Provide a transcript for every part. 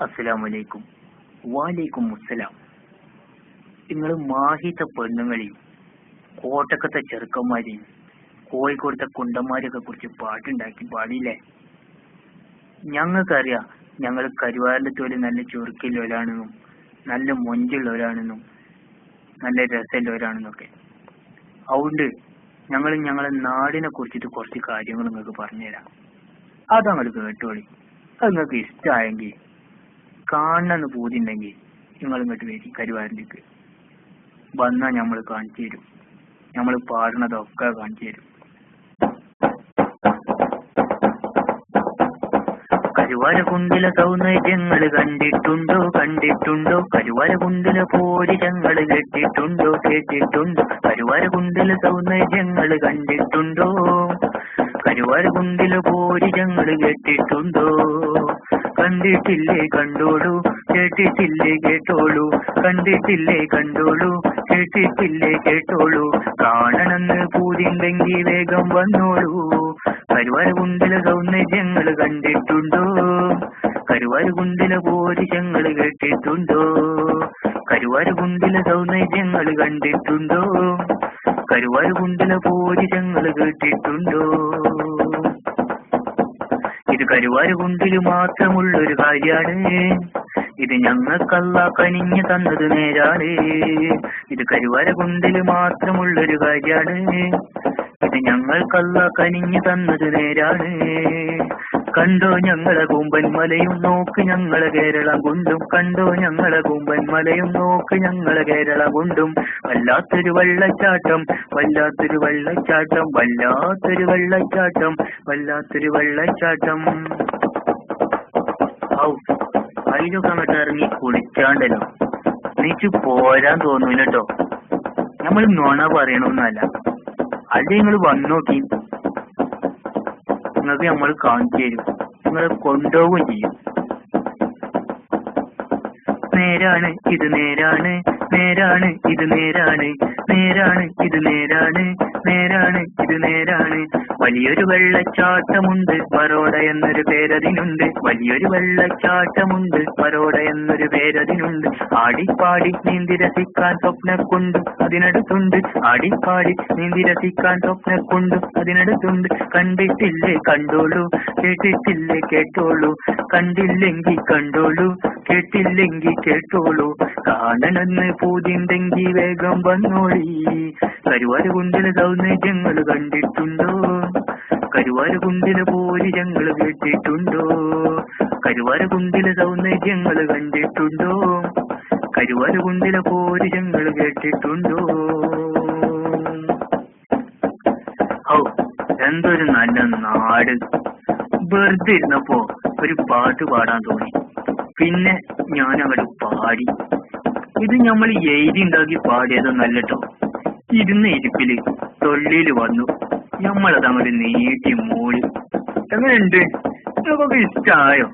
അസ്സലാമലൈക്കും. വാലൈക്കും മുസ്സലാം. നിങ്ങൾ മാഹിത്തെ പെണ്ണുങ്ങളെയും കോട്ടക്കത്തെ ചെറുക്കന്മാരെയും കോഴിക്കോടത്തെ കുണ്ടന്മാരെയൊക്കെ കുറിച്ച് പാട്ടുണ്ടാക്കി പാടിയില്ലേ? ഞങ്ങൾക്കറിയാം ഞങ്ങൾ കരുവാറിന്റെ തൊലി നല്ല ചുരുക്കില്ലവരാണെന്നും നല്ല മൊഞ്ചുള്ളവരാണെന്നും നല്ല രസമുള്ളവരാണെന്നൊക്കെ. അതുകൊണ്ട് ഞങ്ങൾ ഞങ്ങളെ നാടിനെ കുറിച്ചിട്ട് കുറച്ച് കാര്യങ്ങൾ നിങ്ങൾക്ക് പറഞ്ഞുതരാം. അതങ്ങൾ കേട്ടോളി. അത് നിങ്ങൾക്ക് ഇഷ്ടമായെങ്കിൽ കാണണമെന്ന് പൂതിയുണ്ടെങ്കിൽ നിങ്ങൾ ഇങ്ങോട്ട് വരും കരുവാറിലേക്ക് വന്നാൽ നമ്മൾ കാണിച്ചു തരും. നമ്മൾ പാടുന്നതൊക്കെ കാണിച്ചു തരും. കരുവാരകുണ്ടിലെ സൗന്ദര്യങ്ങൾ കണ്ടിട്ടുണ്ടോ കണ്ടിട്ടുണ്ടോ? കരുവാരകുണ്ടിലെ പോരിശങ്ങൾ കേട്ടിട്ടുണ്ടോ കേട്ടിട്ടുണ്ടോ? കരുവാരകുണ്ടിലെ സൗന്ദര്യങ്ങൾ കണ്ടിട്ടുണ്ടോ? കരുവാരകുണ്ടിലെ പോരിശങ്ങൾ കേട്ടിട്ടുണ്ടോ? കണ്ടിട്ടില്ലേ കണ്ടോളൂ, കേട്ടിട്ടില്ലേ കേട്ടോളൂ. കണ്ടിട്ടില്ലേ കണ്ടോളൂ, കേട്ടിട്ടില്ലേ കേട്ടോളൂ. കാണണമെന്ന് പൂതിണ്ടെങ്കിൽ വേഗം വന്നോളൂ. കരുവാരകുണ്ടിലെ സൗന്ദര്യങ്ങൾ കണ്ടിട്ടുണ്ടോ? കരുവാരകുണ്ടിലെ പോരിശങ്ങൾ കേട്ടിട്ടുണ്ടോ? കരുവാരകുണ്ടിലെ സൗന്ദര്യങ്ങൾ കണ്ടിട്ടുണ്ടോ? കരുവാരകുണ്ടിലെ പോരിശങ്ങൾ കേട്ടിട്ടുണ്ടോ? ഇത് കരുവാരകുണ്ടിൽ മാത്രമുള്ളൊരു കാര്യാണ്. ഇത് ഞങ്ങൾക്കല്ല കനിഞ്ഞു തന്നത് നേരാണ്. ഇത് കരുവാരകുണ്ടിൽ മാത്രമുള്ളൊരു കാര്യാണ്. ഇത് ഞങ്ങൾക്കല്ല കനിഞ്ഞു തന്നത് നേരാണ്. കണ്ടോ ഞങ്ങളെ കൂമ്പൻ മലയും നോക്ക് ഞങ്ങളെ കേരളം കൊണ്ടും. കണ്ടോ ഞങ്ങളെ കൂമ്പൻ മലയും നോക്ക് ഞങ്ങളെ കേരളം കൊണ്ടും. വല്ലാത്തൊരു വെള്ളച്ചാട്ടം വല്ലാത്തൊരു വെള്ളച്ചാട്ടം വല്ലാത്തൊരു വെള്ളച്ചാട്ടം വല്ലാത്തൊരു വെള്ളച്ചാട്ടം. ഔ അതിലൊക്കെ അങ്ങോട്ട് ഇറങ്ങി കുളിച്ചാണ്ടല്ലോ നീച്ച് പോരാൻ തോന്നൂല കേട്ടോ. നമ്മൾ നുണ പറയണമെന്നല്ല. അത് നിങ്ങൾ വന്നോക്കി നിങ്ങൾക്ക് നമ്മൾ കാണിച്ചു തരും. നിങ്ങളെ കൊണ്ടുപോവുകയും ചെയ്യും. നേരാണ് ഇത് നേരാണ് നേരാണ് ഇത് നേരാണ് നേരാണ് ഇത് നേരാണ് നേരാണ് ഇത് നേരാണ്. വലിയൊരു വെള്ളച്ചാട്ടമുണ്ട് പറോട എന്നൊരു പേരതിനുണ്ട്. വലിയൊരു വെള്ളച്ചാട്ടമുണ്ട് പറോട എന്നൊരു പേരതിനുണ്ട്. ആടിപ്പാടി നീന്തി രസിക്കാൻ സ്വപ്നക്കൊണ്ടു അതിനടുത്തുണ്ട്. ആടിപ്പാടി നീന്തി രസിക്കാൻ സ്വപ്നക്കൊണ്ടു അതിനടുത്തുണ്ട്. കണ്ടിട്ടില്ലേ കണ്ടോളൂ, കേട്ടിട്ടില്ലേ കേട്ടോളൂ. കണ്ടില്ലെങ്കിൽ കണ്ടോളൂ, കേട്ടില്ലെങ്കിൽ കേട്ടോളൂ. കാണണമെന്ന് പൂതിണ്ടെങ്കിൽ വേഗം വന്നോളി. കരുവാരകുണ്ടിലെ സൗന്ദര്യങ്ങൾ കണ്ടിട്ടുണ്ടോ? കരുവാരകുണ്ടിലെ പോരിശങ്ങൾ കേട്ടിട്ടുണ്ടോ? കരുവാരകുണ്ടിലെ സൗന്ദര്യങ്ങൾ കണ്ടിട്ടുണ്ടോ? കരുവാരകുണ്ടിലെ പോരിശങ്ങൾ കേട്ടിട്ടുണ്ടോ? ഔ എന്തൊരു നല്ല നാട്. വെറുതെ ഇരുന്നപ്പോ ഒരു പാട്ട് പാടാൻ തോന്നി. പിന്നെ ഞാൻ അങ്ങോട്ട് പാടി. ഇത് നമ്മൾ എഴുതി ഉണ്ടാക്കി പാടിയതൊന്നല്ല കേട്ടോ. ഇരുന്ന ഇരിപ്പില് തൊള്ളിയില് വന്നു നമ്മളത് അങ്ങോട്ട് നീട്ടി മൂളി. എങ്ങനെയുണ്ട്? നിങ്ങൾക്കൊക്കെ ഇഷ്ടമായോ?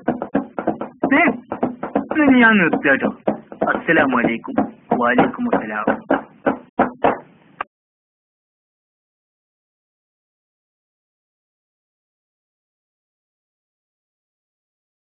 ഞാൻ നിർത്താട്ടോ. അസ്സലാമലൈക്കും. വാലൈക്കും അസ്സലാം.